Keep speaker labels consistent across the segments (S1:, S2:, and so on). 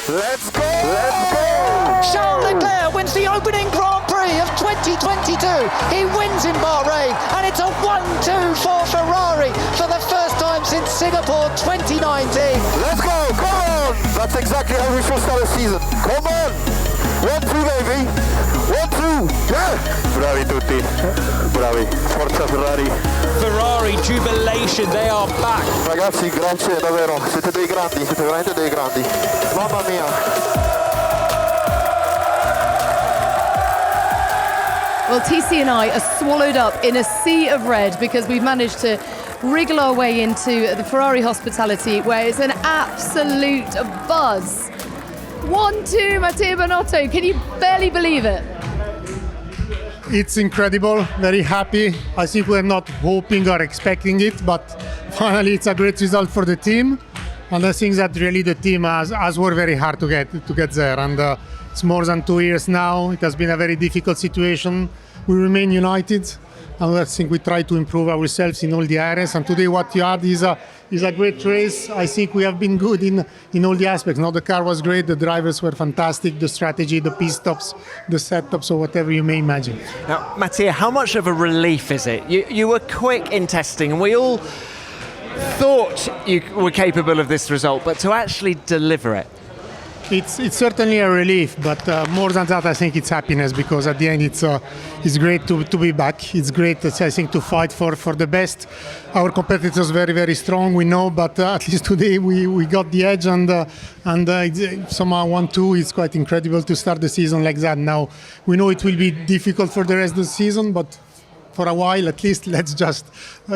S1: Let's go! Let's go!
S2: Charles Leclerc wins the opening Grand Prix of 2022. He wins in Bahrain, and it's a 1-2 for Ferrari for the first time since Singapore 2019.
S1: Let's go! Come on! That's exactly how we should start a season. Come on! 1-2, baby! 1-2! Yeah! Bravi tutti. Bravi. Forza Ferrari.
S3: Ferrari jubilation, they are back.
S1: Ragazzi, grazie davvero. Siete dei grandi, siete veramente dei grandi. Mamma mia.
S4: Well, TC and I are swallowed up in a sea of red because we've managed to wriggle our way into the Ferrari hospitality where it's an absolute buzz. 1-2, Mattia Binotto. Can you barely believe it?
S5: It's incredible, very happy. I think we're not hoping or expecting it, but finally it's a great result for the team. And I think that really the team has worked very hard to get there. And it's more than 2 years now. It has been a very difficult situation. We remain united, and I think we try to improve ourselves in all the areas. And today what you had is a great race. I think we have been good in all the aspects. Now the car was great, the drivers were fantastic, the strategy, the pit stops, the setups, or whatever you may imagine.
S3: Now, Mattia, how much of a relief is it? You were quick in testing, and we all thought you were capable of this result, but to actually deliver it.
S5: It's certainly a relief, but more than that, I think it's happiness, because at the end it's great to be back. It's great, I think, to fight for the best. Our competitors very, very strong, we know, but at least today we got the edge, and somehow 1-2 is quite incredible to start the season like that. Now we know it will be difficult for the rest of the season, but for a while at least, let's just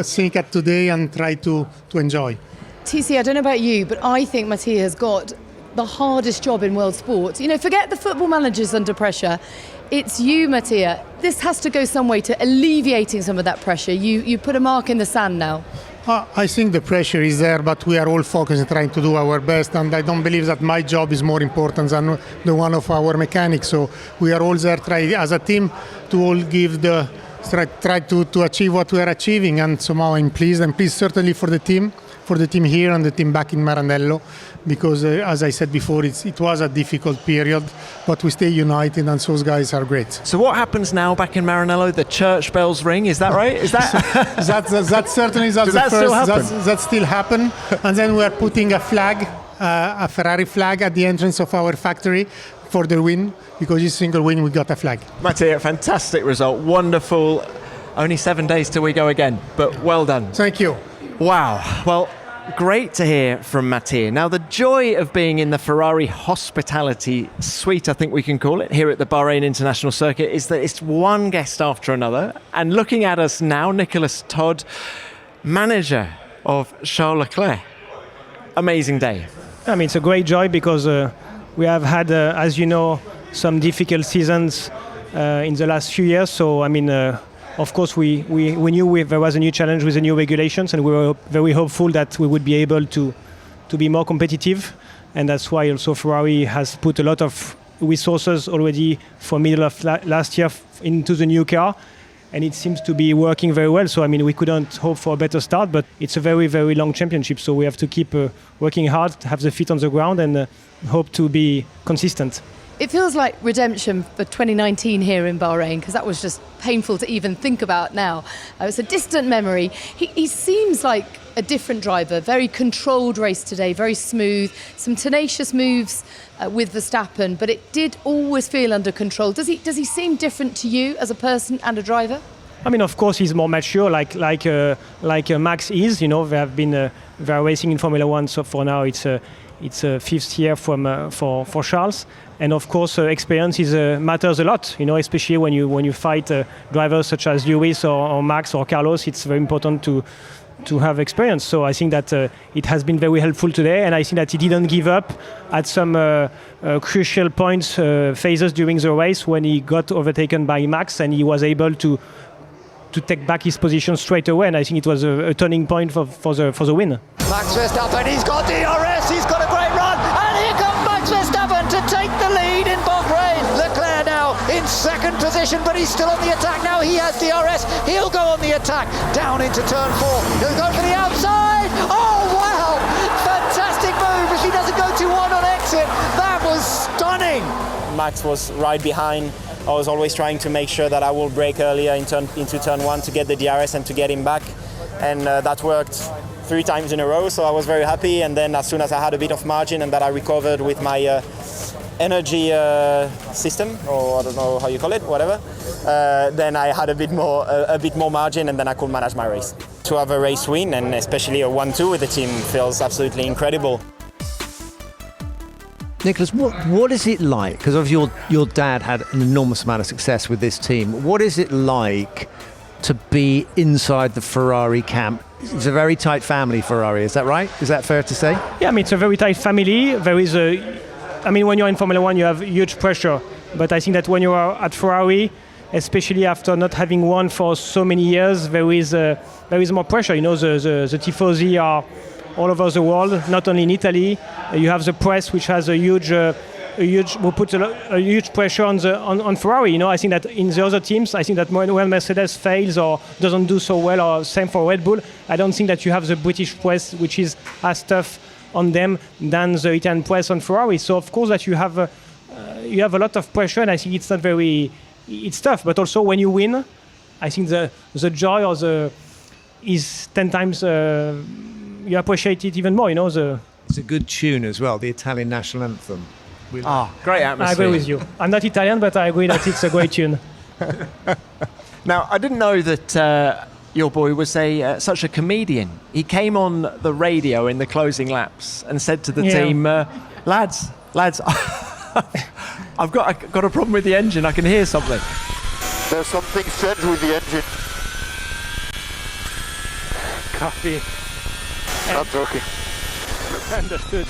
S5: think at today and try to enjoy.
S4: TC, I don't know about you, but I think Mattia has got the hardest job in world sport. You know, forget the football managers under pressure. It's you, Mattia. This has to go some way to alleviating some of that pressure. You put a mark in the sand now.
S5: I think the pressure is there, but we are all focused on trying to do our best, and I don't believe that my job is more important than the one of our mechanics. So we are all there, as a team, to all give try to achieve what we are achieving, and somehow I'm pleased certainly for the team here and the team back in Maranello, because as I said before, it was a difficult period, but we stay united, and those guys are great.
S3: So what happens now back in Maranello? The church bells ring, is that right? Is that
S5: that certainly is the first.
S3: Still happen?
S5: That still happen, and then we are putting a flag, a Ferrari flag at the entrance of our factory for the win, because each single win we got a flag.
S3: Mattia, fantastic result, wonderful. Only 7 days till we go again, but well done.
S5: Thank you.
S3: Wow. Well, great to hear from Mattia. Now, the joy of being in the Ferrari hospitality suite, I think we can call it, here at the Bahrain International Circuit, is that it's one guest after another. And looking at us now, Nicholas Todt, manager of Charles Leclerc. Amazing day.
S6: I mean, it's a great joy because we have had, as you know, some difficult seasons in the last few years. So, I mean, of course, we knew there was a new challenge with the new regulations, and we were very hopeful that we would be able to be more competitive. And that's why also Ferrari has put a lot of resources already for middle of last year into the new car. And it seems to be working very well. So, I mean, we couldn't hope for a better start, but it's a very, very long championship. So we have to keep working hard, have the feet on the ground, and hope to be consistent.
S4: It feels like redemption for 2019 here in Bahrain, because that was just painful to even think about now. It's a distant memory. He seems like a different driver, very controlled race today, very smooth, some tenacious moves with Verstappen, but it did always feel under control. Does he seem different to you as a person and a driver?
S6: I mean, of course, he's more mature, like Max is. You know, they are racing in Formula One, so for now it's a fifth year for Charles. And of course, experience matters a lot. You know, especially when you fight drivers such as Lewis or Max or Carlos, it's very important to have experience. So I think that it has been very helpful today, and I think that he didn't give up at some crucial points, phases during the race when he got overtaken by Max, and he was able to take back his position straight away. And I think it was a turning point for the win.
S2: Max Verstappen, he's got DRS, he's got a great run, and here comes Max Verstappen to take the lead in Bahrain. Leclerc now in second position, but he's still on the attack now. He has DRS, he'll go on the attack, down into turn 4, he'll go for the outside. Oh wow, fantastic move. If he doesn't go 2-1 on exit, that
S7: Max was right behind, I was always trying to make sure that I will brake earlier into turn 1 to get the DRS and to get him back. And that worked 3 times in a row, so I was very happy. And then as soon as I had a bit of margin and that I recovered with my energy system, or I don't know how you call it, whatever, then I had a bit more margin, and then I could manage my race. To have a race win, and especially a 1-2 with the team, feels absolutely incredible.
S8: Nicholas, what is it like? Because obviously your dad had an enormous amount of success with this team. What is it like to be inside the Ferrari camp? It's a very tight family, Ferrari. Is that right? Is that fair to say?
S6: Yeah, I mean, it's a very tight family. There is when you're in Formula One, you have huge pressure. But I think that when you are at Ferrari, especially after not having won for so many years, there is more pressure. You know, the tifosi are all over the world, not only in Italy. You have the press, which has a huge pressure on Ferrari. You know, I think that in the other teams, I think that when Mercedes fails or doesn't do so well, or same for Red Bull, I don't think that you have the British press, which is as tough on them than the Italian press on Ferrari. So of course that you have a lot of pressure, and I think it's tough. But also when you win, I think the joy is 10 times. You appreciate it even more, you know.
S8: It's a good tune as well, the Italian national anthem.
S3: Great atmosphere.
S6: I agree with you. I'm not Italian, but I agree that it's a great tune.
S3: Now, I didn't know that your boy was such a comedian. He came on the radio in the closing laps and said to the team, lads, I've got a problem with the engine. I can hear something.
S1: There's something strange with the engine.
S6: Copy.
S1: Not joking.
S6: Understood.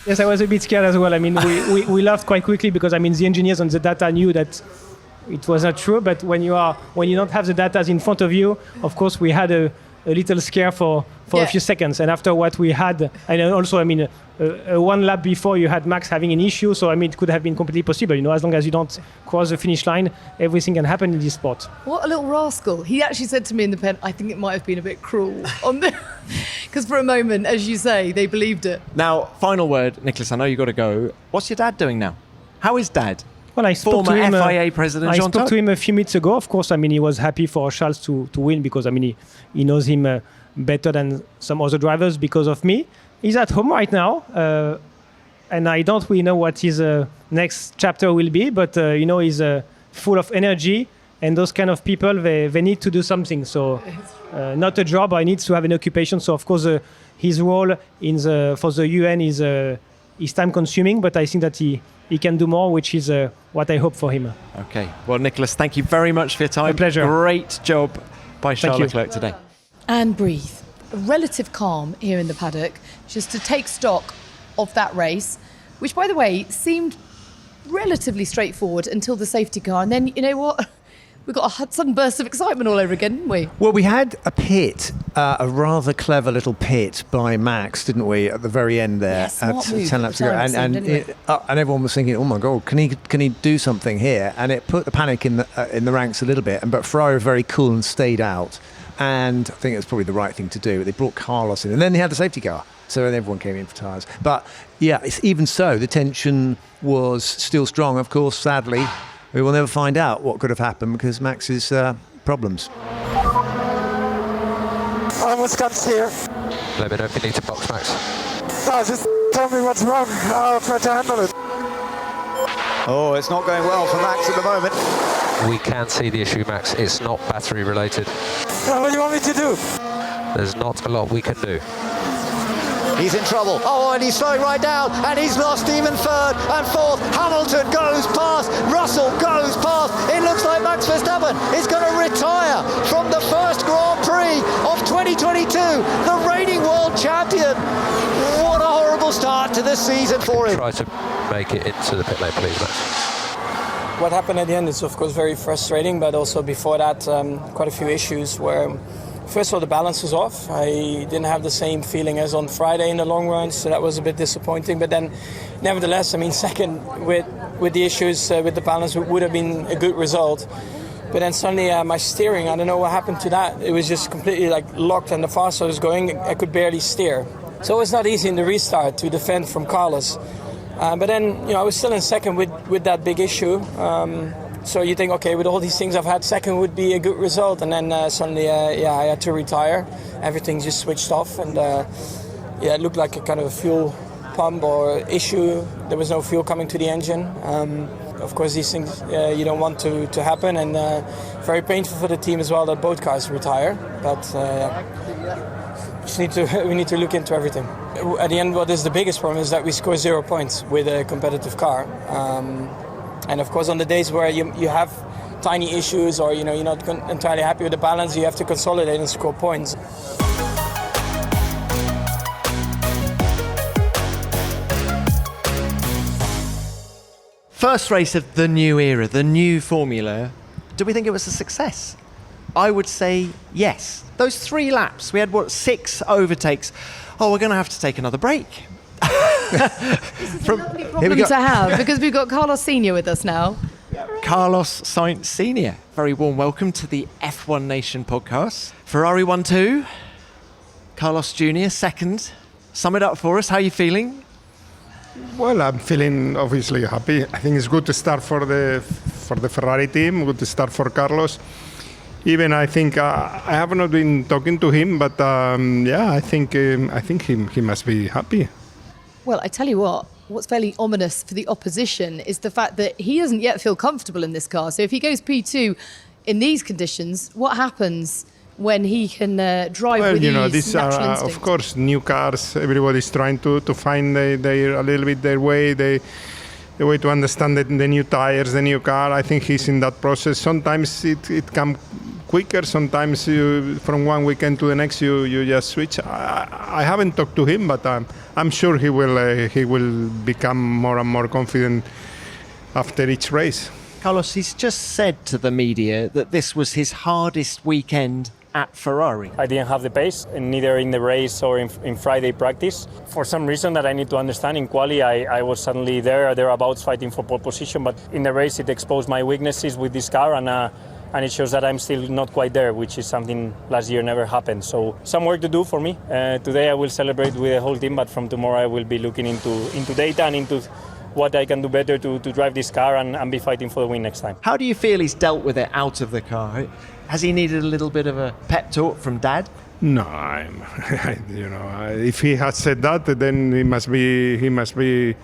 S6: Yes, I was a bit scared as well. I mean, we laughed quite quickly because, I mean, the engineers on the data knew that it was not true. But when you don't have the data in front of you, of course, we had a little scare for a few seconds. And after what we had, and also, I mean, one lap before you had Max having an issue. So, I mean, it could have been completely possible. You know, as long as you don't cross the finish line, everything can happen in this sport.
S4: What a little rascal. He actually said to me in the pen, I think it might have been a bit cruel on the... Because for a moment, as you say, they believed it.
S3: Now, final word, Nicholas, I know you've got to go. What's your dad doing now? How is Dad?
S6: Well, I spoke to him,
S3: FIA president Jean Todt?
S6: I spoke to him a few minutes ago. Of course, I mean, he was happy for Charles to win because, I mean, he knows him better than some other drivers because of me. He's at home right now, and I don't really know what his next chapter will be, but, you know, he's full of energy, and those kind of people, they need to do something. So not a job, I need to have an occupation. So, of course, his role for the UN is time-consuming, but I think that he can do more, which is what I hope for him.
S3: Okay. Well, Nicholas, thank you very much for your time.
S6: My pleasure.
S3: Great job by Charles Leclerc today.
S4: And breathe. A relative calm here in the paddock, just to take stock of that race, which, by the way, seemed relatively straightforward until the safety car. And then, you know what? We got a sudden burst of excitement all over again, didn't we?
S8: Well, we had a pit, a rather clever little pit by Max, didn't we, at the very end there, at 10 laps ago, and everyone was thinking, oh my God, can he do something here? And it put the panic in the ranks a little bit. But Ferrari were very cool and stayed out, and I think it was probably the right thing to do. They brought Carlos in, and then they had the safety car, so everyone came in for tyres. But yeah, even so, the tension was still strong. Of course, sadly, we will never find out what could have happened because Max's problems.
S1: I almost got here.
S9: Let me know if you need to box Max.
S1: No, just tell me what's wrong. I'll try to handle it. Oh, it's not going well for Max at the moment.
S9: We can see the issue, Max. It's not battery related.
S1: What do you want me to do?
S9: There's not a lot we can do.
S2: He's in trouble. Oh, and he's slowing right down, and he's lost even third and fourth. Hamilton goes past. Russell goes past. It looks like Max Verstappen is going to retire from the first Grand Prix of 2022, the reigning world champion. What a horrible start to the season for him.
S9: Try to make it into the pit lane, please, Max.
S10: What happened at the end is, of course, very frustrating, but also before that, quite a few issues where, first of all, the balance was off. I didn't have the same feeling as on Friday in the long run, so that was a bit disappointing. But then, nevertheless, I mean, second with the issues with the balance would have been a good result. But then suddenly my steering, I don't know what happened to that. It was just completely locked, and the faster I was going, I could barely steer. So it was not easy in the restart to defend from Carlos. But then, I was still in second with that big issue. So you think, okay, with all these things I've had, second would be a good result. And then suddenly, I had to retire. Everything just switched off. And it looked like a kind of a fuel pump or issue. There was no fuel coming to the engine. Of course, these things you don't want to happen. And very painful for the team as well that both cars retire. But we need to look into everything. At the end, what is the biggest problem is that we score 0 points with a competitive car. And of course, on the days where you have tiny issues or you're not entirely happy with the balance, you have to consolidate and score points.
S3: First race of the new era, the new formula. Do we think it was a success? I would say yes. Those 3 laps, we had 6 overtakes. Oh, we're going to have to take another break.
S4: This is a lovely problem to have because we've got Carlos Sr. with us now.
S3: Carlos Sainz Snr. Very warm welcome to the F1 Nation podcast. Ferrari 1-2, Carlos Jr. second. Sum it up for us. How are you feeling?
S11: Well, I'm feeling obviously happy. I think it's good to start for the Ferrari team. Good to start for Carlos. Even I think I have not been talking to him, but I think he must be happy.
S4: Well, I tell you what's fairly ominous for the opposition is the fact that he doesn't yet feel comfortable in this car. So if he goes P2 in these conditions, what happens when he can drive with ease,
S11: these are, of course, new cars. Everybody's trying to find their way, the way to understand the new tires, the new car. I think he's in that process. Sometimes it comes quicker. Sometimes from one weekend to the next, you just switch. I haven't talked to him, but I'm sure he will become more and more confident after each race.
S3: Carlos, he's just said to the media that this was his hardest weekend at Ferrari.
S12: I didn't have the pace, and neither in the race or in Friday practice. For some reason that I need to understand, in quali I was suddenly thereabouts fighting for pole position, but in the race it exposed my weaknesses with this car, and it shows that I'm still not quite there, which is something last year never happened. So some work to do for me. Today I will celebrate with the whole team, but from tomorrow I will be looking into data and into what I can do better to drive this car and be fighting for the win next time.
S3: How do you feel he's dealt with it out of the car? Has he needed a little bit of a pep talk from Dad?
S11: No, if he has said that, then he must be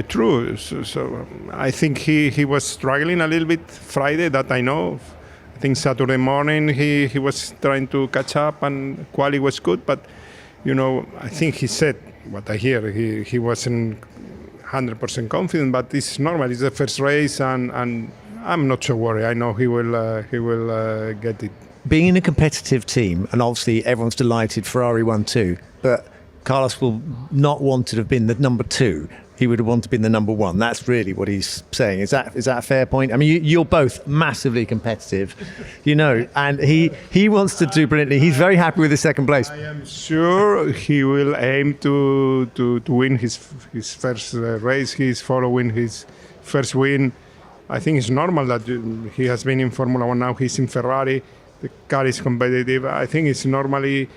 S11: true. So I think he was struggling a little bit Friday, that I know. I think Saturday morning he was trying to catch up, and quali was good, but I think he said what I hear. He wasn't 100% confident, but it's normal. It's the first race, and I'm not so worried. I know he will get it.
S8: Being in a competitive team, and obviously everyone's delighted Ferrari won too, but Carlos will not want to have been the number 2. He would have wanted to be the number 1. That's really what he's saying. Is that a fair point? I mean, you're both massively competitive, and he wants to do brilliantly. He's very happy with his second place.
S11: I am sure he will aim to win his first race. He's following his first win. I think it's normal that he has been in Formula 1 now. He's in Ferrari. The car is competitive. I think it's normally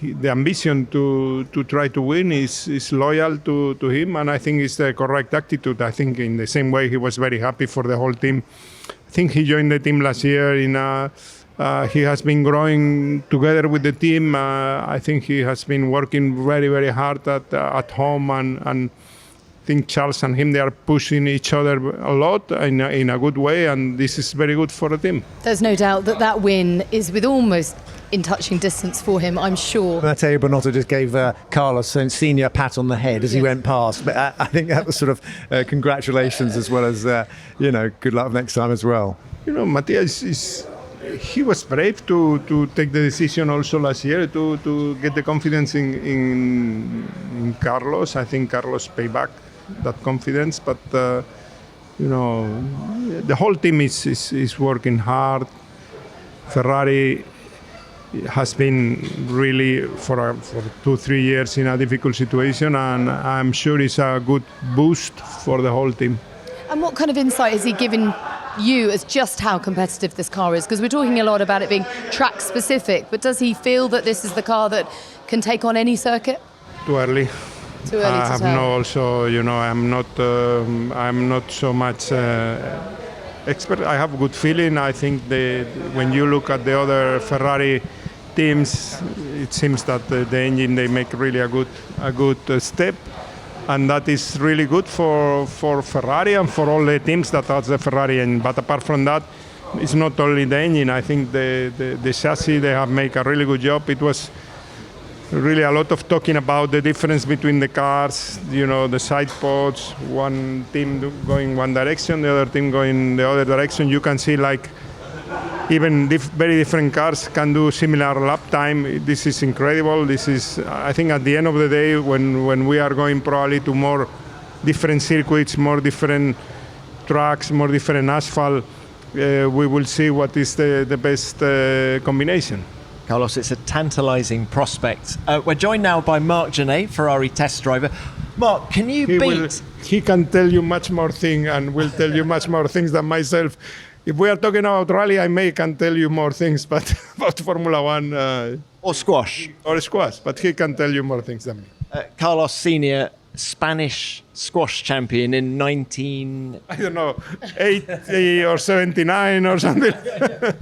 S11: the ambition to try to win is loyal to him, and I think it's the correct attitude. I think in the same way he was very happy for the whole team. I think he joined the team last year. He has been growing together with the team. I think he has been working very, very hard at home, and I think Charles and him, they are pushing each other a lot in a good way, and this is very good for the team.
S4: There's no doubt that win is with almost in touching distance for him, I'm sure.
S8: Mattia Binotto just gave Carlos Sainz Snr a pat on the head as he went past, but I think that was sort of congratulations as well as good luck next time as well.
S11: Mattia he was brave to take the decision also last year to get the confidence in Carlos. I think Carlos paid back that confidence, but the whole team is working hard. Ferrari has been really for 2-3 years in a difficult situation, and I'm sure it's a good boost for the whole team.
S4: And what kind of insight has he given you as just how competitive this car is? Because we're talking a lot about it being track specific, but does he feel that this is the car that can take on any circuit?
S11: Too early.
S4: Too early to tell.
S11: No, also, I'm not so much expert. I have a good feeling. I think when you look at the other Ferrari teams, it seems that the engine, they make really a good step, and that is really good for Ferrari and for all the teams that has the Ferrari engine. But apart from that, it's not only the engine. I think the chassis, they have made a really good job. It was really a lot of talking about the difference between the cars, the side pods, one team going one direction, the other team going the other direction. You can see like even very different cars can do similar lap time. This is incredible. This is, I think, at the end of the day, when we are going probably to more different circuits, more different tracks, more different asphalt, we will see what is the best combination.
S3: Carlos, it's a tantalising prospect. We're joined now by Marc Gené, Ferrari test driver. Marc, can you
S11: He can tell you much more things and will tell you much more things than myself. If we are talking about rally, I can tell you more things, but about Formula One...
S3: or squash.
S11: Or squash, but he can tell you more things than me.
S3: Carlos Sr., Spanish squash champion in
S11: 80 or 79 or something.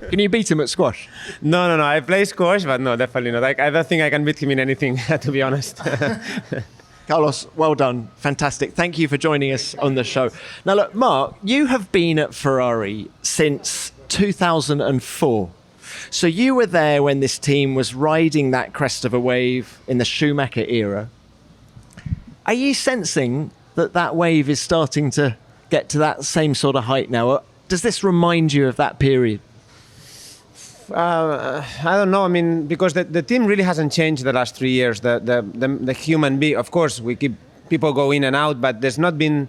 S3: Can you beat him at squash?
S13: No. I play squash, but no, definitely not. I don't think I can beat him in anything, to be honest.
S3: Carlos, well done. Fantastic. Thank you for joining us on the show. Now, look, Marc, you have been at Ferrari since 2004. So you were there when this team was riding that crest of a wave in the Schumacher era. Are you sensing that wave is starting to get to that same sort of height now? Does this remind you of that period?
S13: I don't know. I mean, because the team really hasn't changed the last 3 years. The human being, of course, we keep people go in and out, but there's not been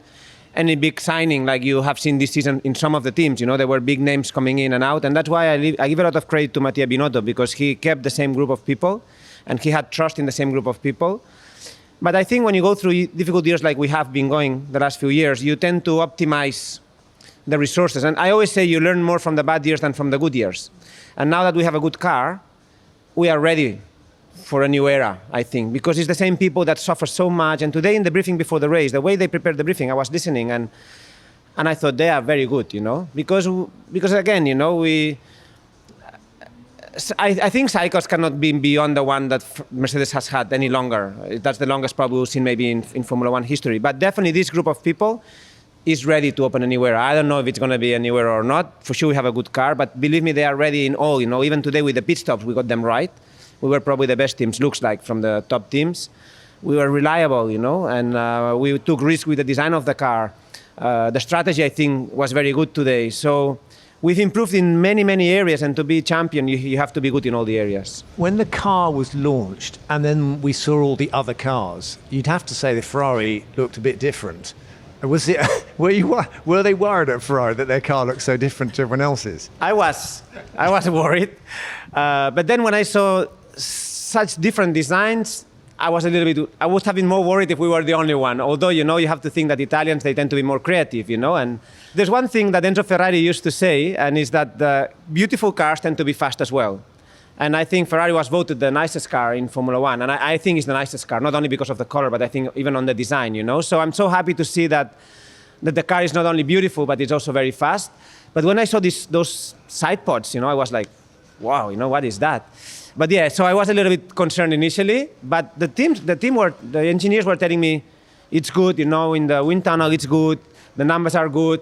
S13: any big signing like you have seen this season in some of the teams. There were big names coming in and out, and that's why I give a lot of credit to Mattia Binotto, because he kept the same group of people, and he had trust in the same group of people. But I think when you go through difficult years like we have been going the last few years, you tend to optimize the resources. And I always say you learn more from the bad years than from the good years. And now that we have a good car, we are ready for a new era, I think, because it's the same people that suffer so much. And today in the briefing before the race, the way they prepared the briefing, I was listening and I thought they are very good, because again, I think cycles cannot be beyond the one that Mercedes has had any longer. That's the longest probably we've seen maybe in Formula One history. But definitely this group of people is ready to open a new era. I don't know if it's going to be a new era or not. For sure we have a good car, but believe me, they are ready in all. Even today with the pit stops, we got them right. We were probably the best teams, looks like, from the top teams. We were reliable, and we took risk with the design of the car. The strategy, I think, was very good today. So we've improved in many, many areas, and to be champion, you have to be good in all the areas.
S8: When the car was launched and then we saw all the other cars, you'd have to say the Ferrari looked a bit different. Were they worried at Ferrari that their car looked so different to everyone else's?
S13: I was worried. But then when I saw such different designs, I was have been more worried if we were the only one. Although, you have to think that Italians, they tend to be more creative, and there's one thing that Enzo Ferrari used to say, and is that the beautiful cars tend to be fast as well. And I think Ferrari was voted the nicest car in Formula One, and I think it's the nicest car, not only because of the color, but I think even on the design, So I'm so happy to see that the car is not only beautiful, but it's also very fast. But when I saw those side pods, I was like, wow, what is that? But yeah, so I was a little bit concerned initially, but the engineers were telling me it's good, in the wind tunnel it's good, the numbers are good,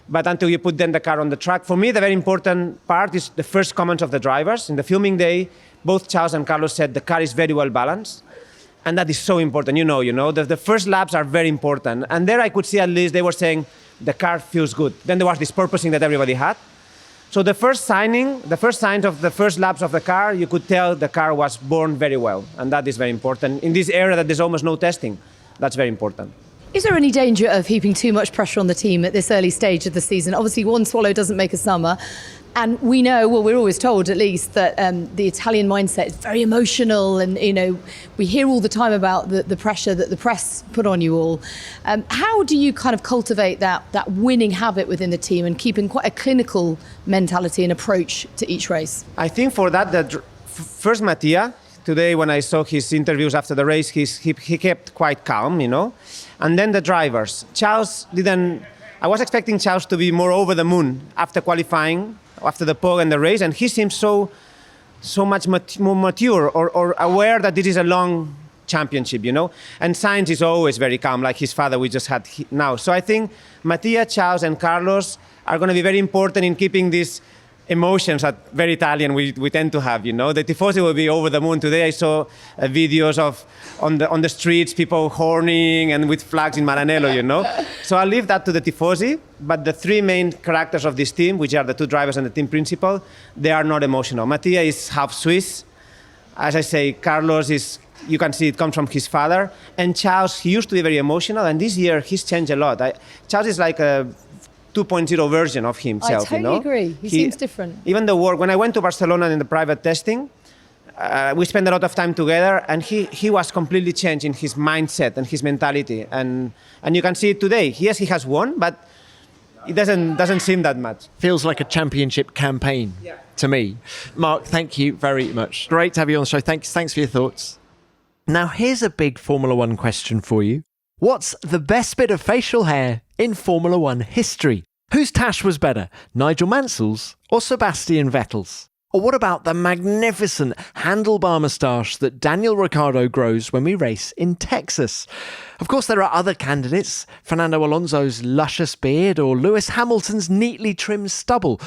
S13: but until you put then the car on the track. For me, the very important part is the first comments of the drivers. In the filming day, both Charles and Carlos said the car is very well balanced, and that is so important. The first laps are very important, and there I could see at least they were saying the car feels good. Then there was this purposing that everybody had. So the first signs of the first laps of the car, you could tell the car was born very well, and that is very important. In this era that there's almost no testing, that's very important.
S4: Is there any danger of heaping too much pressure on the team at this early stage of the season? Obviously, one swallow doesn't make a summer. And we know, we're always told at least, that the Italian mindset is very emotional. And, we hear all the time about the pressure that the press put on you all. How do you kind of cultivate that winning habit within the team and keeping quite a clinical mentality and approach to each race?
S13: I think for that, first Mattia today when I saw his interviews after the race, he kept quite calm, you know. And then the drivers. Charles didn't... I was expecting Charles to be more over the moon after qualifying, after the pole and the race, and he seems so much more mature or aware that this is a long championship, you know. And Sainz is always very calm, like his father we just had now. So I think Mattia, Charles, and Carlos are going to be very important in keeping these emotions that very Italian we tend to have, you know. The Tifosi will be over the moon. Today I saw videos of on the streets, people horning and with flags in Maranello, you know. So I'll leave that to the Tifosi, but the three main characters of this team, which are the two drivers and the team principal, they are not emotional. Mattia is half Swiss. As I say, Carlos is, you can see it comes from his father. And Charles, he used to be very emotional, and this year he's changed a lot. Charles is like a 2.0 version of himself.
S4: I totally agree. He seems different.
S13: Even the work, when I went to Barcelona in the private testing, we spent a lot of time together, and he was completely changed in his mindset and his mentality. And you can see it today. Yes, he has won, but it doesn't seem that much.
S3: Feels like a championship campaign to me. Marc, thank you very much. Great to have you on the show. Thanks for your thoughts. Now, here's a big Formula One question for you. What's the best bit of facial hair in Formula One history? Whose tash was better, Nigel Mansell's or Sebastian Vettel's? Or what about the magnificent handlebar moustache that Daniel Ricciardo grows when we race in Texas? Of course, there are other candidates, Fernando Alonso's luscious beard or Lewis Hamilton's neatly trimmed stubble.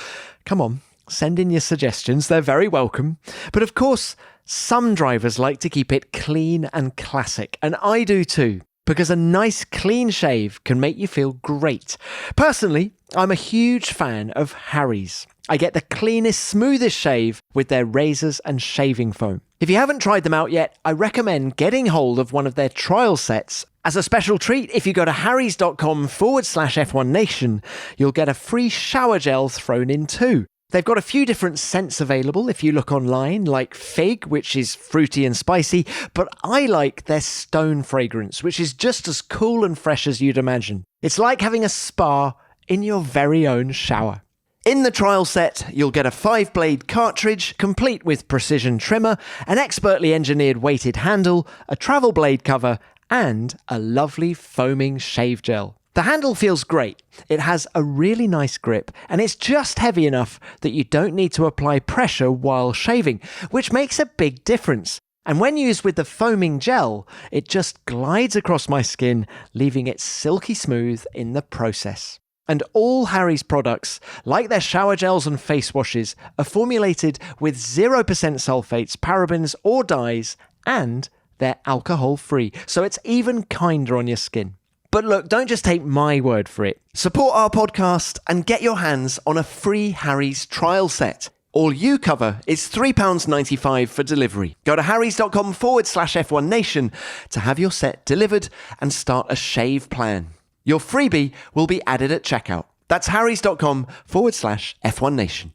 S3: Come on, send in your suggestions, they're very welcome. But of course, some drivers like to keep it clean and classic, and I do too. Because a nice clean shave can make you feel great. Personally, I'm a huge fan of Harry's. I get the cleanest, smoothest shave with their razors and shaving foam. If you haven't tried them out yet, I recommend getting hold of one of their trial sets. As a special treat, if you go to harrys.com/F1Nation, you'll get a free shower gel thrown in too. They've got a few different scents available if you look online, like fig, which is fruity and spicy, but I like their stone fragrance, which is just as cool and fresh as you'd imagine. It's like having a spa in your very own shower. In the trial set, you'll get a 5-blade cartridge, complete with precision trimmer, an expertly engineered weighted handle, a travel blade cover, and a lovely foaming shave gel. The handle feels great. It has a really nice grip, and it's just heavy enough that you don't need to apply pressure while shaving, which makes a big difference. And when used with the foaming gel, it just glides across my skin, leaving it silky smooth in the process. And all Harry's products, like their shower gels and face washes, are formulated with 0% sulfates, parabens or dyes, and they're alcohol-free, so it's even kinder on your skin. But look, don't just take my word for it. Support our podcast and get your hands on a free Harry's trial set. All you cover is £3.95 for delivery. Go to harrys.com/F1Nation to have your set delivered and start a shave plan. Your freebie will be added at checkout. That's harrys.com/F1Nation.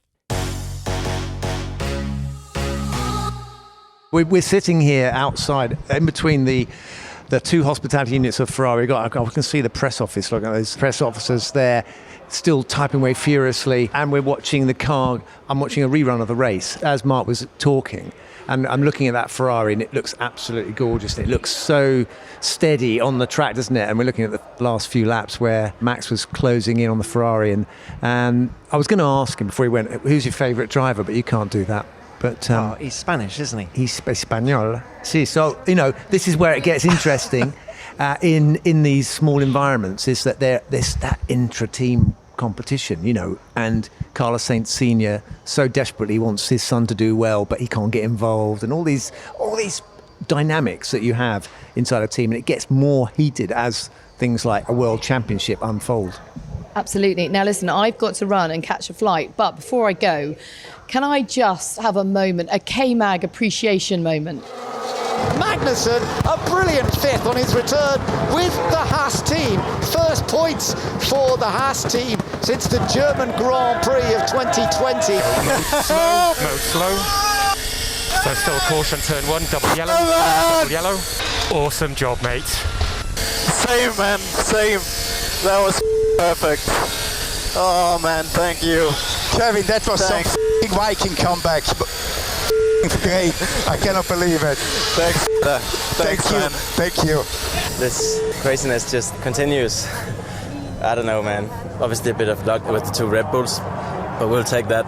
S8: We're sitting here outside in between the two hospitality units of Ferrari. I can see the press office. Look at those press officers there, still typing away furiously. And we're watching the car. I'm watching a rerun of the race as Marc was talking. And I'm looking at that Ferrari, and it looks absolutely gorgeous. It looks so steady on the track, doesn't it? And we're looking at the last few laps where Max was closing in on the Ferrari. And I was going to ask him before he went, who's your favourite driver? But you can't do that. But
S3: he's Spanish, isn't he?
S8: He's Espanol. See, so, you know, this is where it gets interesting in these small environments, is that there's that intra-team competition, you know, and Carlos Sainz Snr so desperately wants his son to do well, but he can't get involved, and all these dynamics that you have inside a team, and it gets more heated as things like a world championship unfold.
S4: Absolutely. Now listen, I've got to run and catch a flight, but before I go, can I just have a moment, a KMag appreciation moment?
S2: Magnussen, a brilliant fifth on his return with the Haas team. First points for the Haas team since the German Grand Prix of 2020.
S9: Slow. So still caution, turn 1, double yellow. Awesome job, mate.
S1: Same, man, same. That was perfect. Oh man, thank you.
S14: Kevin, that was some Viking comeback.
S1: Great. I cannot believe it. Thanks. Thank you.
S14: This craziness just continues. I don't know, man. Obviously a bit of luck with the 2 Red Bulls, but we'll take that.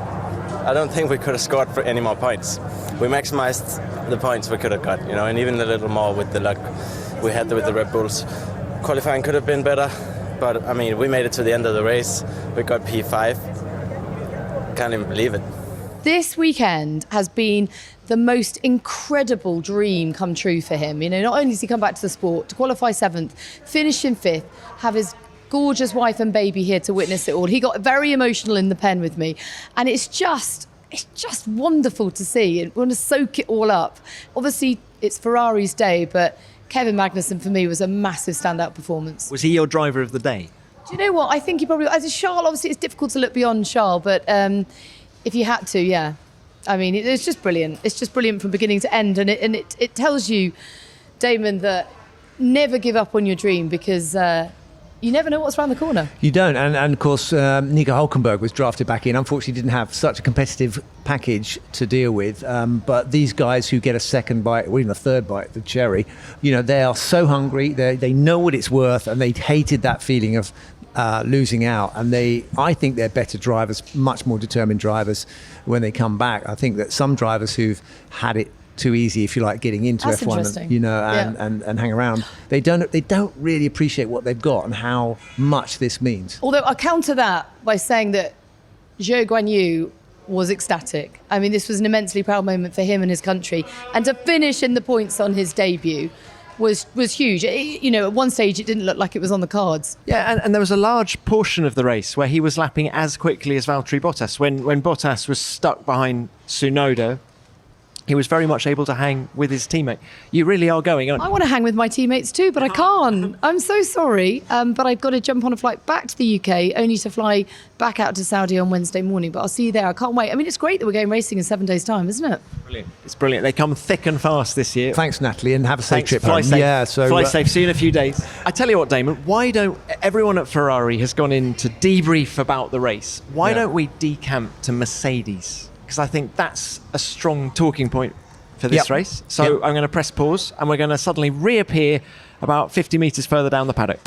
S14: I don't think we could have scored for any more points. We maximized the points we could have got, and even a little more with the luck we had with the Red Bulls. Qualifying could have been better, but I mean, we made it to the end of the race. We got P5. Can't even believe it.
S4: This weekend has been the most incredible dream come true for him. Not only does he come back to the sport, to qualify 7th, finish in 5th, have his gorgeous wife and baby here to witness it all. He got very emotional in the pen with me, and it's just wonderful to see. I want to soak it all up. Obviously, it's Ferrari's day, but Kevin Magnussen for me was a massive standout performance.
S3: Was he your driver of the day?
S4: Do you know what? I think he probably, as a Charles, obviously it's difficult to look beyond Charles, but if you had to, yeah. I mean, it's just brilliant. It's just brilliant from beginning to end, and it tells you, Damon, that never give up on your dream, because you never know what's around the corner.
S8: You don't, and of course, Nico Hülkenberg was drafted back in. Unfortunately, didn't have such a competitive package to deal with. But these guys who get a second bite, or even a third bite, the cherry, they are so hungry. They know what it's worth, and they hated that feeling of losing out. And I think they're better drivers, much more determined drivers when they come back. I think that some drivers who've had it too easy, if you like, getting into
S4: That's
S8: F1 and hang around. They don't really appreciate what they've got and how much this means.
S4: Although I'll counter that by saying that Zhou Guanyu was ecstatic. I mean, this was an immensely proud moment for him and his country, and to finish in the points on his debut was huge. At one stage it didn't look like it was on the cards.
S3: Yeah, and there was a large portion of the race where he was lapping as quickly as Valtteri Bottas. When Bottas was stuck behind Tsunoda, he was very much able to hang with his teammate. You really are going on.
S4: I want to hang with my teammates too, but I can't. I'm so sorry, but I've got to jump on a flight back to the UK, only to fly back out to Saudi on Wednesday morning. But I'll see you there. I can't wait. I mean, it's great that we're going racing in 7 days' time, isn't it?
S3: Brilliant. It's brilliant. They come thick and fast this year.
S8: Thanks, Natalie, and have a safe trip
S3: Fly
S8: home.
S3: safe.
S8: Yeah,
S3: Fly safe. See you in a few days. I tell you what, Damon, why don't everyone at Ferrari has gone in to debrief about the race? Why don't we decamp to Mercedes? Because I think that's a strong talking point for this race. So I'm going to press pause, and we're going to suddenly reappear about 50 metres further down the paddock.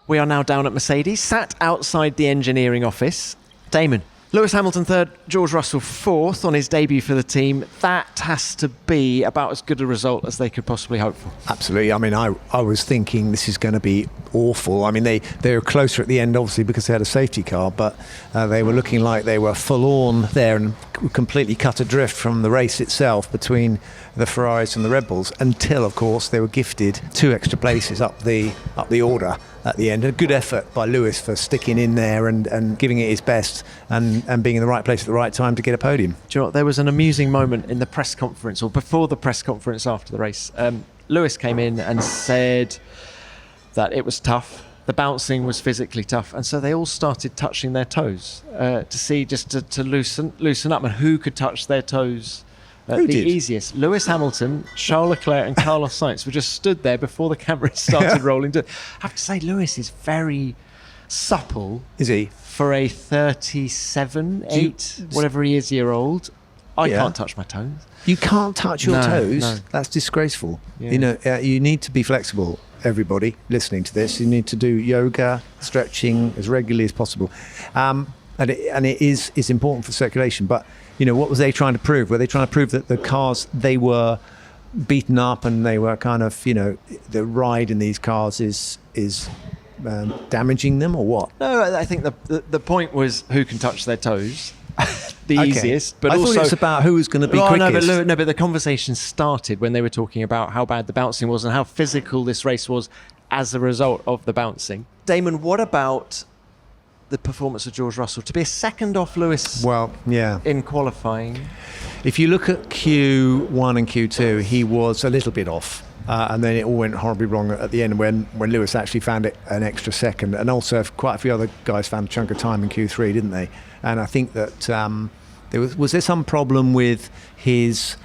S3: We are now down at Mercedes, sat outside the engineering office. Damon, Lewis Hamilton third, George Russell fourth on his debut for the team. That has to be about as good a result as they could possibly hope for.
S8: Absolutely. I mean, I was thinking this is going to be awful. I mean, they were closer at the end, obviously, because they had a safety car, but they were looking like they were forlorn there and completely cut adrift from the race itself between the Ferraris and the Red Bulls, until, of course, they were gifted 2 extra places up the order at the end. A good effort by Lewis for sticking in there and giving it his best and being in the right place at the right time to get a podium.
S3: Do you know what? There was an amusing moment in the press conference, or before the press conference after the race. Lewis came in and said that it was tough. The bouncing was physically tough, and so they all started touching their toes to see, just to loosen up, and who could touch their toes easiest. Lewis Hamilton, Charles Leclerc and Carlos Sainz were just stood there before the camera started rolling. I have to say, Lewis is very supple.
S8: Is he?
S3: For a 37, 8, whatever he is, year old. I can't touch my toes.
S8: You can't touch your toes?
S3: No.
S8: That's disgraceful. Yeah. You need to be flexible, everybody listening to this. You need to do yoga, stretching as regularly as possible. And it is important for circulation. But, what was they trying to prove? Were they trying to prove that the cars, they were beaten up and they were kind of, the ride in these cars is damaging them, or what?
S3: No, I think the point was who can touch their toes easiest. But
S8: I
S3: also,
S8: thought it's about who was going to be quickest.
S3: No, but the conversation started when they were talking about how bad the bouncing was and how physical this race was as a result of the bouncing. Damon, what about the performance of George Russell? To be a second off Lewis in qualifying.
S8: If you look at Q1 and Q2, he was a little bit off. And then it all went horribly wrong at the end when Lewis actually found it an extra second. And also quite a few other guys found a chunk of time in Q3, didn't they? And I think that was there some problem with his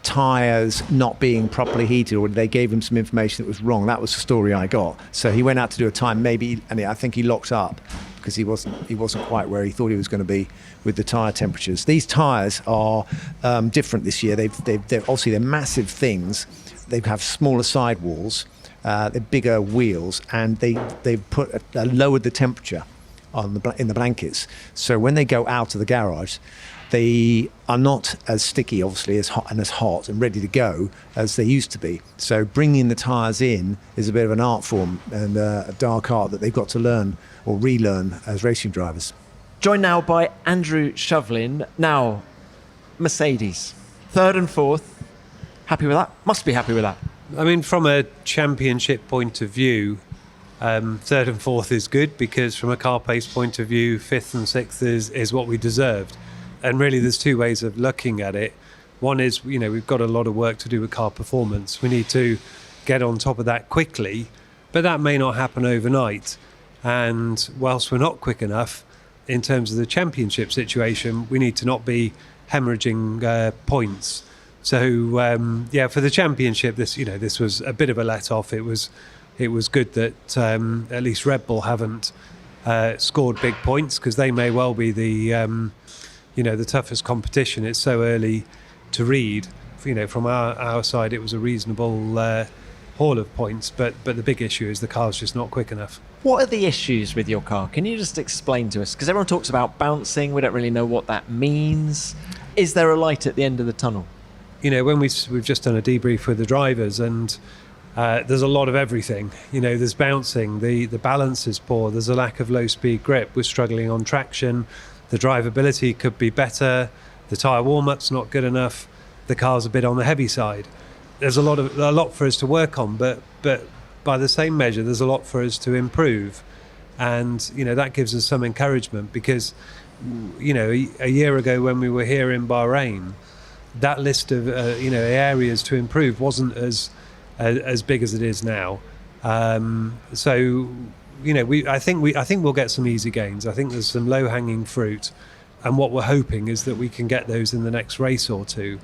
S8: tyres not being properly heated, or they gave him some information that was wrong. That was the story I got. So he went out to do a time, and I think he locked up because he wasn't quite where he thought he was going to be with the tyre temperatures. These tyres are different this year. They're massive things. They have smaller sidewalls, they're bigger wheels, and they've lowered the temperature in the blankets. So when they go out of the garage, they are not as sticky, obviously, as hot and ready to go as they used to be. So bringing the tyres in is a bit of an art form and a dark art that they've got to learn or relearn as racing drivers.
S3: Joined now by Andrew Shovlin. Now, Mercedes, 3rd and 4th. Happy with that? Must be happy with that.
S15: I mean, from a championship point of view, 3rd and 4th is good, because from a car pace point of view, 5th and 6th is what we deserved. And really, there's two ways of looking at it. One is, we've got a lot of work to do with car performance. We need to get on top of that quickly, but that may not happen overnight. And whilst we're not quick enough in terms of the championship situation, we need to not be hemorrhaging points. So for the championship, this was a bit of a let-off. It was good that at least Red Bull haven't scored big points, because they may well be the toughest competition. It's so early to read. From our side, it was a reasonable haul of points, but the big issue is the car's just not quick enough.
S3: What are the issues with your car? Can you just explain to us? Because everyone talks about bouncing. We don't really know what that means. Is there a light at the end of the tunnel?
S15: When we've just done a debrief with the drivers, and there's a lot of everything. There's bouncing, the balance is poor, there's a lack of low-speed grip, we're struggling on traction, the drivability could be better, the tyre warm-up's not good enough, the car's a bit on the heavy side. There's a lot for us to work on, but by the same measure, there's a lot for us to improve, and that gives us some encouragement, because a year ago when we were here in Bahrain, that list of areas to improve wasn't as big as it is now. I think we'll get some easy gains. I think there's some low-hanging fruit, and what we're hoping is that we can get those in the next race or two.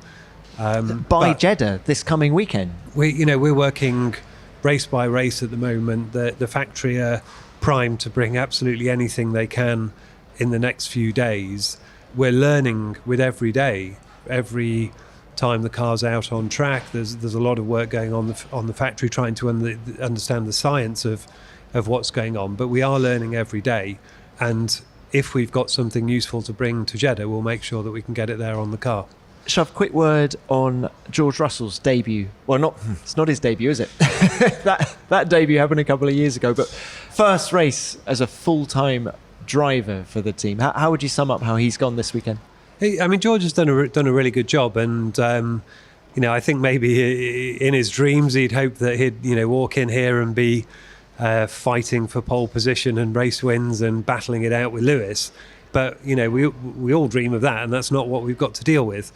S3: By Jeddah this coming weekend.
S15: We're working race by race at the moment. The factory are primed to bring absolutely anything they can in the next few days. We're learning with every day. Every time the car's out on track, there's a lot of work going on the factory, trying to understand the science of what's going on. But we are learning every day, and if we've got something useful to bring to Jeddah, we'll make sure that we can get it there on the car.
S3: Shove, quick word on George Russell's debut. Well, it's not his debut, is it? that debut happened a couple of years ago, but first race as a full-time driver for the team. How would you sum up how he's gone this weekend?
S15: George has done a really good job, and I think maybe in his dreams he'd hoped that he'd walk in here and be fighting for pole position and race wins and battling it out with Lewis. But we all dream of that, and that's not what we've got to deal with.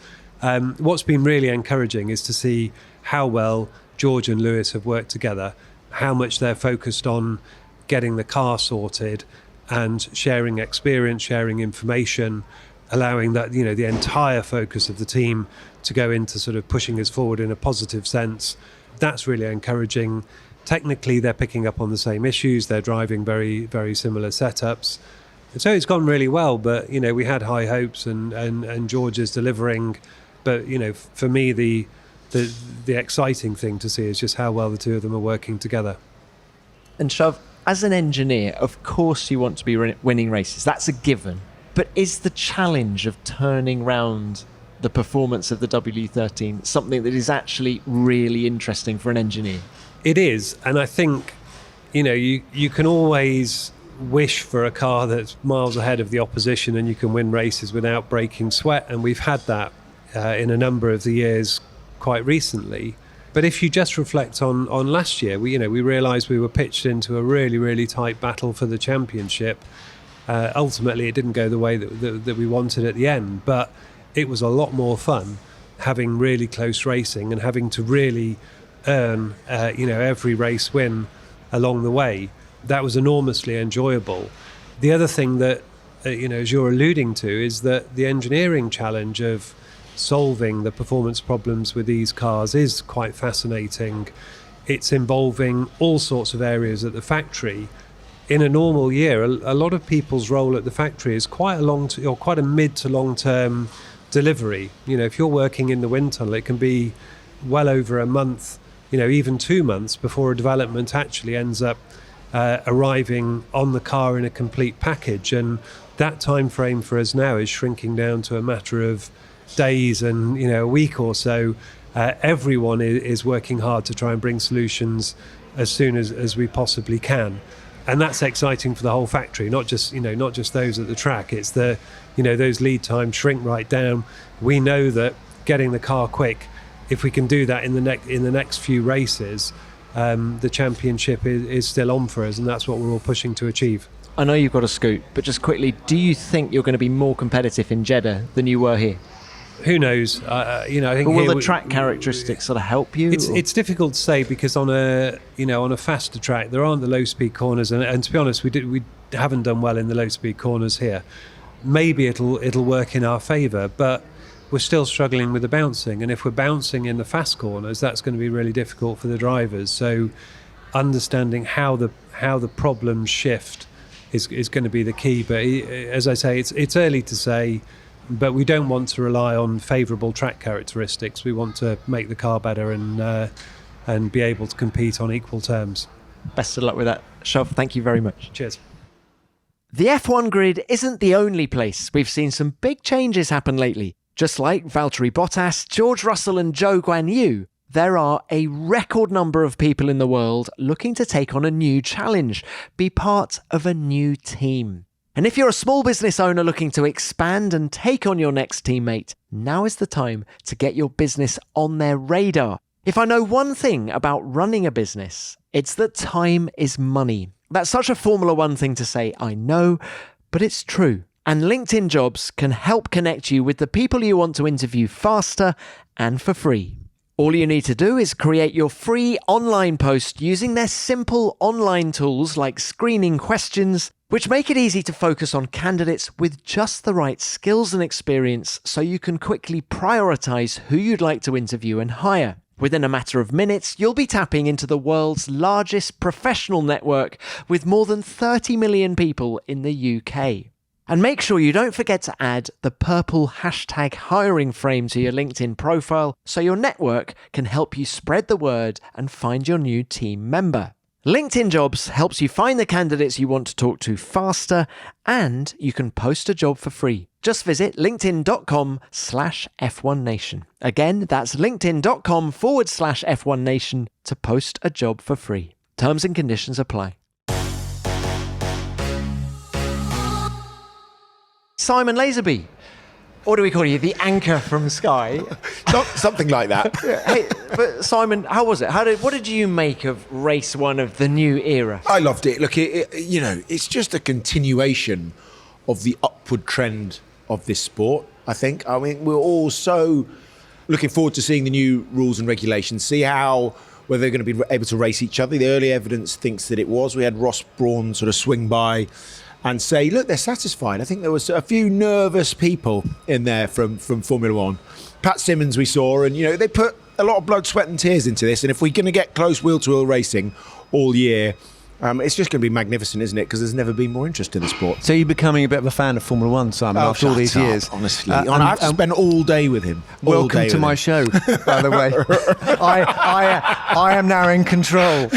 S15: What's been really encouraging is to see how well George and Lewis have worked together, how much they're focused on getting the car sorted and sharing experience, sharing information, allowing that the entire focus of the team to go into sort of pushing us forward in a positive sense. That's really encouraging. Technically, they're picking up on the same issues. They're driving very, very similar setups. And so it's gone really well, but we had high hopes, and George is delivering. But for me, the exciting thing to see is just how well the two of them are working together.
S3: And Shov, as an engineer, of course you want to be winning races. That's a given. But is the challenge of turning round the performance of the W13 something that is actually really interesting for an engineer?
S15: It is, and I think you can always wish for a car that's miles ahead of the opposition and you can win races without breaking sweat, and we've had that in a number of the years quite recently. But if you just reflect on last year, we realised we were pitched into a really, really tight battle for the championship. Ultimately, it didn't go the way that we wanted at the end, but it was a lot more fun having really close racing and having to really earn every race win along the way. That was enormously enjoyable. The other thing that as you're alluding to, is that the engineering challenge of solving the performance problems with these cars is quite fascinating. It's involving all sorts of areas at the factory. In a normal year, a lot of people's role at the factory is quite a mid to long term delivery. If you're working in the wind tunnel, it can be well over a month, even 2 months before a development actually ends up arriving on the car in a complete package. And that time frame for us now is shrinking down to a matter of days and a week or so. Everyone is working hard to try and bring solutions as soon as we possibly can, and that's exciting for the whole factory, not just those at the track. It's those lead times shrink right down. We know that getting the car quick, if we can do that in the next few races, the championship is still on for us, and that's what we're all pushing to achieve.
S3: I know you've got a scoot, but just quickly, do you think you're going to be more competitive in Jeddah than you were here?
S15: Who knows? I think.
S3: Will the track characteristics sort of help you?
S15: It's difficult to say, because on a faster track there aren't the low speed corners, and to be honest, we haven't done well in the low speed corners here. Maybe it'll work in our favour, but we're still struggling with the bouncing, and if we're bouncing in the fast corners, that's going to be really difficult for the drivers. So understanding how the problems shift is going to be the key. But as I say, it's early to say, but we don't want to rely on favourable track characteristics. We want to make the car better and be able to compete on equal terms.
S3: Best of luck with that, Shov. Thank you very much.
S15: Cheers.
S3: The F1 grid isn't the only place we've seen some big changes happen lately. Just like Valtteri Bottas, George Russell and Zhou Guanyu, there are a record number of people in the world looking to take on a new challenge, be part of a new team. And if you're a small business owner looking to expand and take on your next teammate, now is the time to get your business on their radar. If I know one thing about running a business, it's that time is money. That's such a Formula One thing to say, I know, but it's true. And LinkedIn Jobs can help connect you with the people you want to interview faster and for free. All you need to do is create your free online post using their simple online tools like screening questions, which make it easy to focus on candidates with just the right skills and experience so you can quickly prioritize who you'd like to interview and hire. Within a matter of minutes, you'll be tapping into the world's largest professional network with more than 30 million people in the UK. And make sure you don't forget to add the purple hashtag hiring frame to your LinkedIn profile so your network can help you spread the word and find your new team member. LinkedIn Jobs helps you find the candidates you want to talk to faster, and you can post a job for free. Just visit linkedin.com/F1Nation. Again, that's linkedin.com/F1Nation to post a job for free. Terms and conditions apply. Simon Lazenby, or do we call you the anchor from Sky?
S16: Something like that.
S3: Hey, but Simon, how was it? What did you make of race one of the new era?
S16: I loved it. Look, it's just a continuation of the upward trend of this sport, I think. I mean, we're all so looking forward to seeing the new rules and regulations, see whether they're going to be able to race each other. The early evidence thinks that it was. We had Ross Brawn sort of swing by and say, look, they're satisfied. I think there was a few nervous people in there from Formula One. Pat Simmons we saw, and they put a lot of blood, sweat and tears into this. And if we're going to get close wheel-to-wheel racing all year, it's just going to be magnificent, isn't it? Because there's never been more interest in the sport.
S8: So you're becoming a bit of a fan of Formula One, Simon, after all these years?
S16: Honestly. I've spent all day with him.
S8: Welcome to my show, by the way. I am now in control.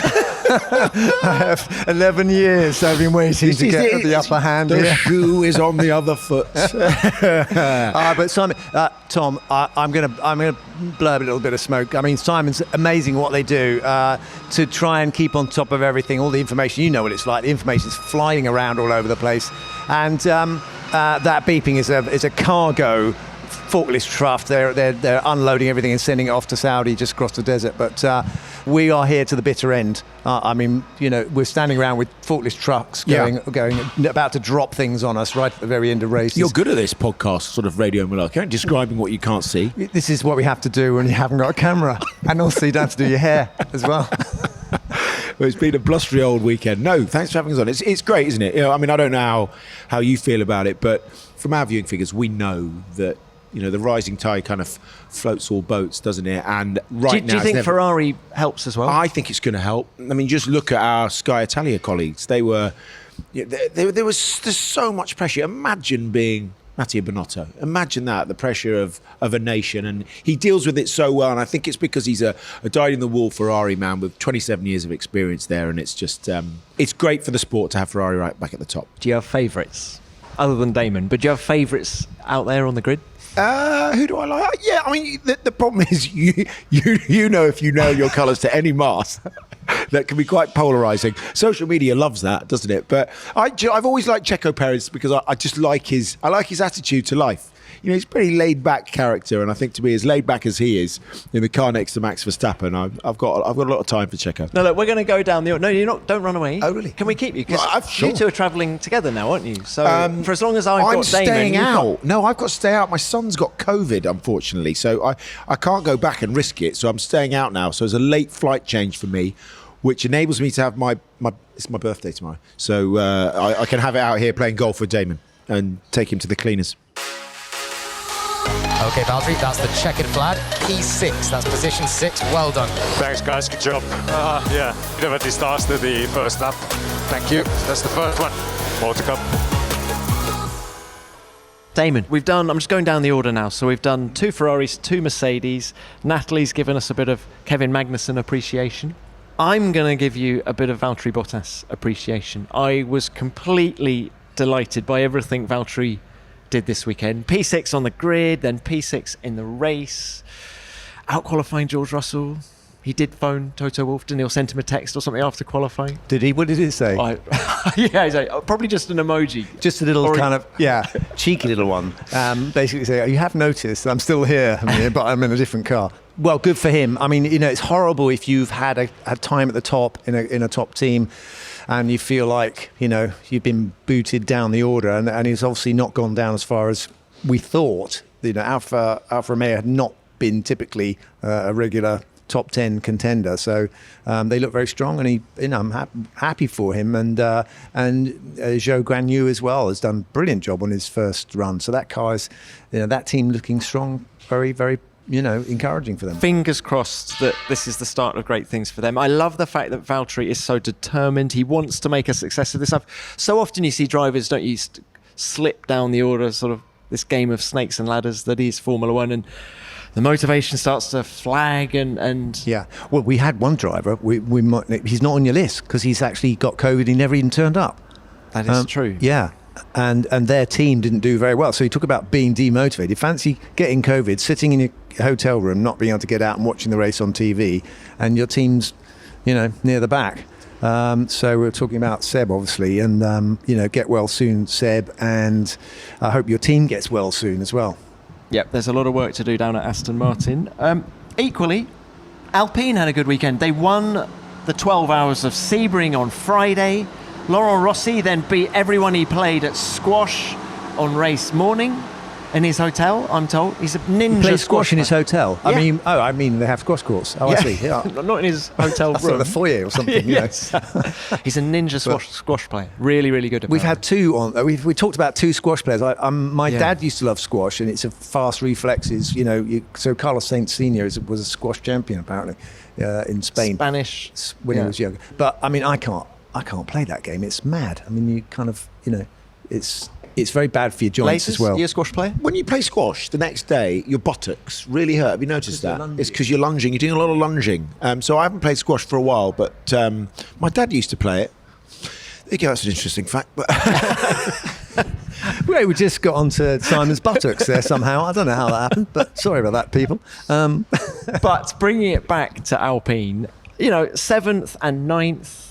S8: I have 11 years I've been waiting to get the upper hand
S16: here.
S8: The
S16: shoe is on the other foot.
S8: But Simon, Tom, I'm going to blurb a little bit of smoke. I mean, Simon's amazing what they do to try and keep on top of everything, all the information. You know what it's like. The information's flying around all over the place. And that beeping is a cargo forklift truck. They're unloading everything and sending it off to Saudi just across the desert. But we are here to the bitter end. I mean, we're standing around with forklift trucks going, about to drop things on us right at the very end of races.
S16: You're good at this podcast, sort of radio malarkey, describing what you can't see.
S8: This is what we have to do when you haven't got a camera, and also you don't have to do your hair as well.
S16: Well, it's been a blustery old weekend. No, thanks for having us on. It's great, isn't it? I mean, I don't know how you feel about it, but from our viewing figures, we know that the rising tide kind of floats all boats, doesn't it? And right now,
S3: do you think Ferrari helps as well?
S16: I think it's going to help. I mean, just look at our Sky Italia colleagues. There was so much pressure. Imagine being Mattia Binotto. Imagine that, the pressure of a nation, and he deals with it so well. And I think it's because he's a dyed-in-the-wool Ferrari man with 27 years of experience there, and it's just it's great for the sport to have Ferrari right back at the top.
S3: Do you have favourites other than Damon? But do you have favourites out there on the grid?
S16: Who do I like? Yeah, I mean, the problem is you know if you nail your colours to any mast, that can be quite polarising. Social media loves that, doesn't it? But I've always liked Checo Perez because I just like his attitude to life. He's a pretty laid-back character, and I think to be as laid-back as he is in the car next to Max Verstappen, I've got a lot of time for Checo.
S3: No, look, we're going to go down the... No, you're not. Don't run away.
S16: Oh, really?
S3: Can we keep you? Because
S16: sure.
S3: You two are travelling together now, aren't you? So for as long as I'm
S16: got staying Damon, out. No, I've got to stay out. My son's got COVID, unfortunately, so I can't go back and risk it. So I'm staying out now. So it's a late flight change for me, which enables me to have it's my birthday tomorrow. So I can have it out here playing golf with Damon and take him to the cleaners.
S17: Okay, Valtteri, that's the checkered flag. P6, that's position 6. Well done.
S9: Thanks, guys. Good job. Yeah, bit of a disaster the first lap. Thank you. That's the first one. More to come.
S3: Damon, I'm just going down the order now. So we've done 2 Ferraris, 2 Mercedes. Natalie's given us a bit of Kevin Magnussen appreciation. I'm going to give you a bit of Valtteri Bottas appreciation. I was completely delighted by everything Valtteri did this weekend. P6 on the grid, then P6 in the race. Out-qualifying George Russell. He did phone Toto Wolff, didn't he? Or sent him a text or something after qualifying.
S8: Did he? What did it say?
S3: Yeah, he's like, probably just an emoji.
S8: Just a little cheeky little one. Basically say, you have noticed I'm still here, but I'm in a different car. Well, good for him. I mean, it's horrible if you've had a time at the top in a top team and you feel like, you've been booted down the order, and he's obviously not gone down as far as we thought. Alfa Romeo had not been typically a regular top 10 contender, so they look very strong, and I'm happy for him. And Zhou Guanyu as well has done a brilliant job on his first run. So that car is, that team looking strong, very, very encouraging for them.
S3: Fingers crossed that this is the start of great things for them. I love the fact that Valtteri is so determined. He wants to make a success of this stuff. So often you see drivers, don't you, slip down the order, sort of this game of snakes and ladders that is Formula One, and the motivation starts to flag and
S8: yeah. Well, we had one driver. He's not on your list because he's actually got COVID. He never even turned up.
S3: That is true.
S8: Yeah. And their team didn't do very well. So he talked about being demotivated. Fancy getting COVID, sitting in your hotel room, not being able to get out and watching the race on TV, and your team's, near the back. So we're talking about Seb, obviously, and get well soon, Seb, and I hope your team gets well soon as well.
S3: Yep, there's a lot of work to do down at Aston Martin. Equally, Alpine had a good weekend. They won the 12 hours of Sebring on Friday. Laurent Rossi then beat everyone he played at squash on race morning in his hotel, I'm told. He's a ninja.
S8: He plays squash in his hotel?
S3: Yeah.
S8: I mean they have squash courts. Oh, yeah. I see. Yeah.
S3: Not in his hotel room.
S8: Sort of the foyer or something.
S3: Yes. He's a ninja squash player. Really, really good.
S8: We've had 2 on. We talked about 2 squash players. My dad used to love squash, and it's a fast reflexes. So Carlos Sainz Snr was a squash champion apparently in Spain.
S3: Spanish
S8: when he was younger. But I mean, I can't play that game. It's mad. I mean, you kind of, it's very bad for your joints as well.
S3: Are you a squash player?
S16: When you play squash, the next day, your buttocks really hurt. Have you noticed that? It's because you're lunging. You're doing a lot of lunging. So I haven't played squash for a while, but my dad used to play it. There you go. That's an interesting fact. But
S8: we just got onto Simon's buttocks there somehow. I don't know how that happened, but sorry about that, people.
S3: But bringing it back to Alpine, 7th and 9th,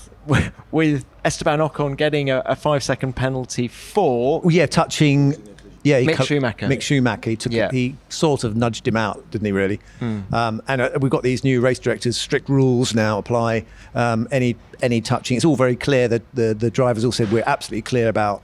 S3: with Esteban Ocon getting a 5-second penalty for
S8: touching
S3: Mick Schumacher.
S8: Mick Schumacher, he sort of nudged him out, didn't he, really? And we've got these new race directors, strict rules now apply. Any touching, it's all very clear that the drivers all said we're absolutely clear about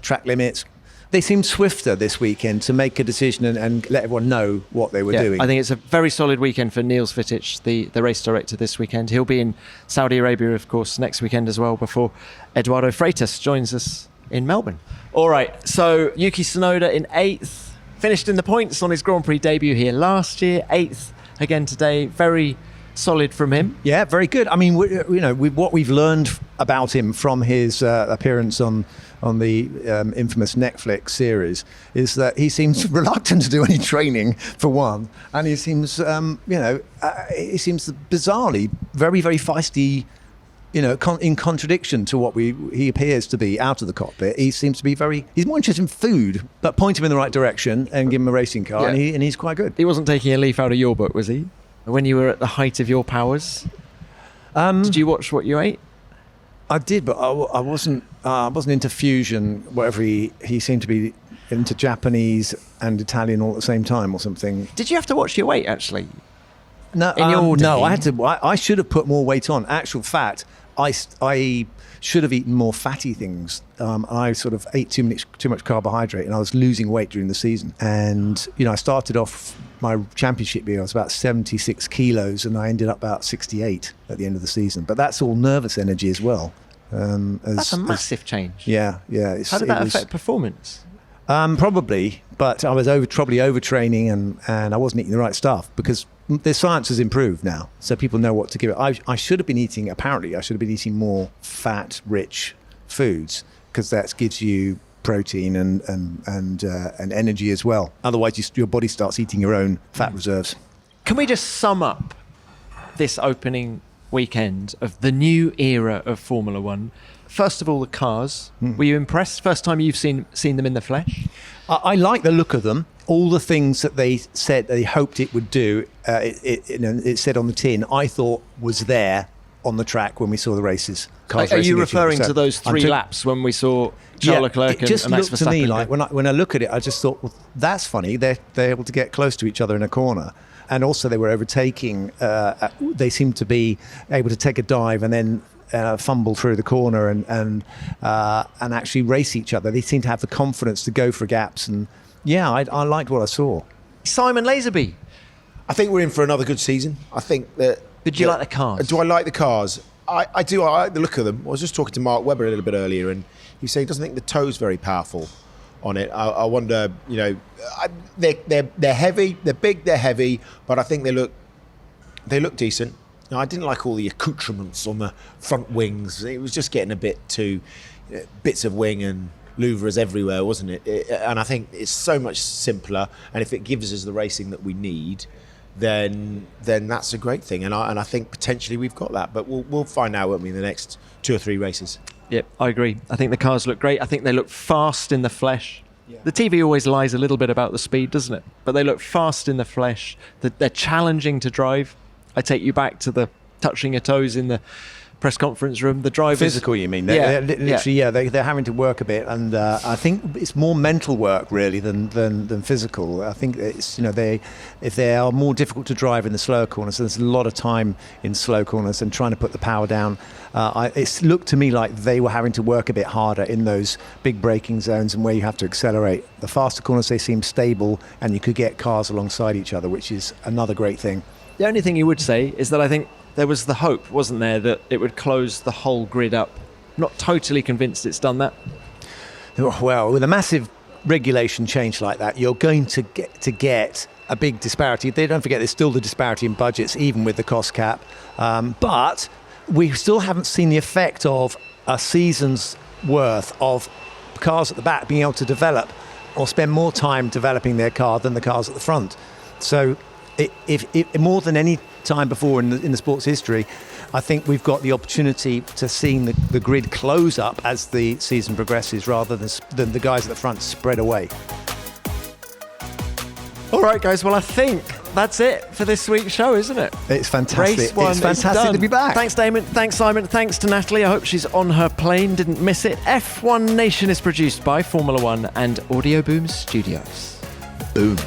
S8: track limits. They seemed swifter this weekend to make a decision and let everyone know what they were doing.
S3: I think it's a very solid weekend for Niels Vittich, the race director this weekend. He'll be in Saudi Arabia, of course, next weekend as well, before Eduardo Freitas joins us in Melbourne. All right, so Yuki Tsunoda in 8th, finished in the points on his Grand Prix debut here last year, 8th again today. Very solid from him.
S8: Yeah, very good. I mean, what we've learned about him from his appearance on the infamous Netflix series is that he seems reluctant to do any training, for one, and he seems, he seems bizarrely very, very feisty. In contradiction to what he appears to be out of the cockpit. He seems to be he's more interested in food, but point him in the right direction and give him a racing car, and he's quite good.
S3: He wasn't taking a leaf out of your book, was he? When you were at the height of your powers? Did you watch what you ate?
S8: I did, but I wasn't into fusion, whatever he seemed to be into Japanese and Italian all at the same time or something.
S3: Did you have to watch your weight, actually?
S8: No, I had to. I should have put more weight on. Actual fact, I should have eaten more fatty things. I sort of ate too much carbohydrate, and I was losing weight during the season. And I started off my championship year. I was about 76 kilos, and I ended up about 68 at the end of the season. But that's all nervous energy as well.
S3: That's a massive change.
S8: Yeah.
S3: How did that affect performance?
S8: Probably, but I was probably overtraining, and I wasn't eating the right stuff because the science has improved now, so people know what to give it. I should have been eating more fat-rich foods because that gives you protein and energy as well. Otherwise, your body starts eating your own fat reserves.
S3: Can we just sum up this opening weekend of the new era of Formula One? First of all, the cars. Were you impressed? First time you've seen them in the flesh?
S8: I like the look of them. All the things that they said they hoped it would do, it said on the tin, I thought was there on the track when we saw the races.
S3: Are you referring to those 3 laps when we saw Charles Leclerc and Max Verstappen?
S8: It just looked to me like, when I look at it, I just thought, well, that's funny. They're able to get close to each other in a corner. And also they were overtaking. They seemed to be able to take a dive and then fumble through the corner and actually race each other. They seemed to have the confidence to go for gaps. And yeah, I liked what I saw.
S3: Simon Lazenby.
S16: I think we're in for another good season. I think that...
S3: Did you like the cars?
S16: Do I like the cars? I do. I like the look of them. I was just talking to Mark Webber a little bit earlier, and he said he doesn't think the toe's very powerful on it. I wonder, they're heavy, they're big, they're heavy, but I think they look decent. Now, I didn't like all the accoutrements on the front wings. It was just getting a bit too bits of wing and louvres everywhere, wasn't it? And I think it's so much simpler. And if it gives us the racing that we need, then that's a great thing. And I think potentially we've got that. But we'll find out, won't we, in the next 2 or 3 races.
S3: Yep, I agree. I think the cars look great. I think they look fast in the flesh. Yeah. The TV always lies a little bit about the speed, doesn't it? But they look fast in the flesh. They're challenging to drive. I take you back to the touching your toes in the press conference room. The drivers...
S8: Physical, you mean? They're literally, they're having to work a bit, and I think it's more mental work really than physical. I think it's if they are more difficult to drive in the slower corners, so there's a lot of time in slow corners and trying to put the power down. It looked to me like they were having to work a bit harder in those big braking zones and where you have to accelerate. The faster corners, they seem stable, and you could get cars alongside each other, which is another great thing.
S3: The only thing you would say is that I think there was the hope, wasn't there, that it would close the whole grid up. Not totally convinced it's done that.
S8: Well, with a massive regulation change like that, you're going to get a big disparity. Don't forget, there's still the disparity in budgets, even with the cost cap. But we still haven't seen the effect of a season's worth of cars at the back being able to develop or spend more time developing their car than the cars at the front. So if more than any time before in the sport's history, I think we've got the opportunity to see the grid close up as the season progresses rather than the guys at the front spread away.
S3: All right, guys. Well, I think that's it for this week's show, isn't it?
S8: It's fantastic.
S3: Race one
S8: it's fantastic to be back.
S3: Thanks, Damon. Thanks, Simon. Thanks to Natalie. I hope she's on her plane. Didn't miss it. F1 Nation is produced by Formula One and Audio Boom Studios.
S16: Boom.